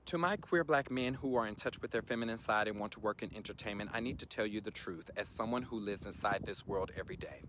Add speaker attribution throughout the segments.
Speaker 1: To my queer black men who are in touch with their feminine side and want to work in entertainment, I need to tell you the truth as someone who lives inside this world every day.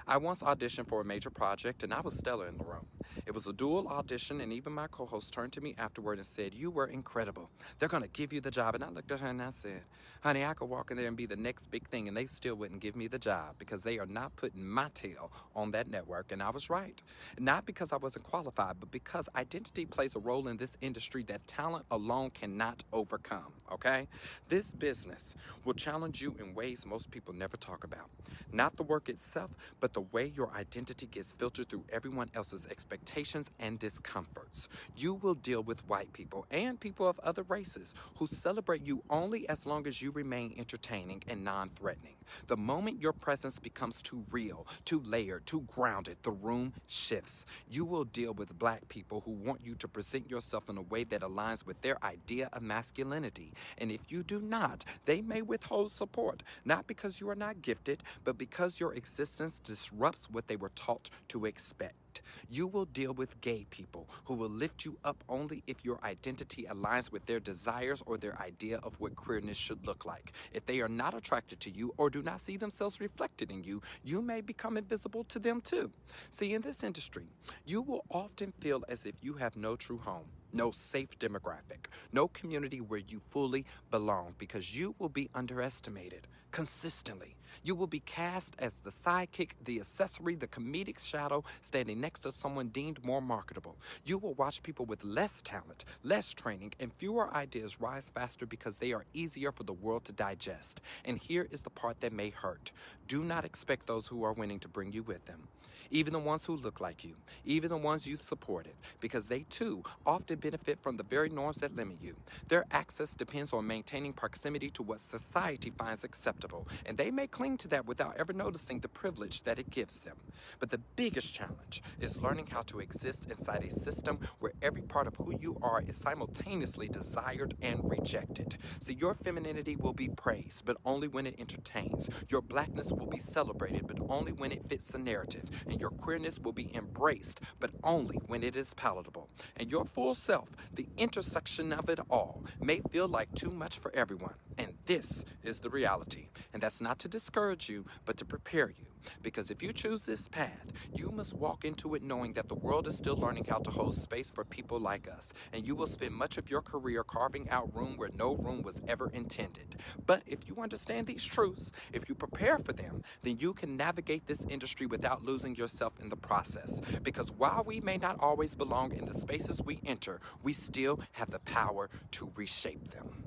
Speaker 1: I once auditioned for a major project and I was stellar in the room. It was a dual audition and even my co-host turned to me afterward and said, "You were incredible. They're going to give you the job." And I looked at her and I said, "Honey, I could walk in there and be the next big thing and they still wouldn't give me the job because they are not putting my tail on that network." And I was right. Not because I wasn't qualified, but because identity plays a role in this industry that talent alone cannot overcome, okay? This business will challenge you in ways most people never talk about. Not the work itself, but the way your identity gets filtered through everyone else's expectations and discomforts. You will deal with white people and people of other races who celebrate you only as long as you remain entertaining and non-threatening. The moment your presence becomes too real, too layered, too grounded, the room shifts. You will deal with black people who want you to present yourself in a way that aligns with their idea of masculinity. And if you do not, they may withhold support, not because you are not gifted, but because your existence disrupts what they were taught to expect. You will deal with gay people who will lift you up only if your identity aligns with their desires or their idea of what queerness should look like. If they are not attracted to you or do not see themselves reflected in you, you may become invisible to them too. See, in this industry, you will often feel as if you have no true home, no safe demographic, no community where you fully belong because you will be underestimated consistently. You will be cast as the sidekick, the accessory, the comedic shadow standing next to someone deemed more marketable. You will watch people with less talent, less training, and fewer ideas rise faster because they are easier for the world to digest. And here is the part that may hurt. Do not expect those who are winning to bring you with them. Even the ones who look like you, even the ones you've supported, because they too often benefit from the very norms that limit you. Their access depends on maintaining proximity to what society finds acceptable, and they may cling to that without ever noticing the privilege that it gives them. But the biggest challenge is learning how to exist inside a system where every part of who you are is simultaneously desired and rejected. See, your femininity will be praised, but only when it entertains. Your blackness will be celebrated, but only when it fits the narrative. And your queerness will be embraced, but only when it is palatable. And your full self, the intersection of it all, may feel like too much for everyone. And this is the reality. And that's not to discourage you, but to prepare you. Because if you choose this path, you must walk into it knowing that the world is still learning how to hold space for people like us. And you will spend much of your career carving out room where no room was ever intended. But if you understand these truths, if you prepare for them, then you can navigate this industry without losing yourself in the process. Because while we may not always belong in the spaces we enter, we still have the power to reshape them.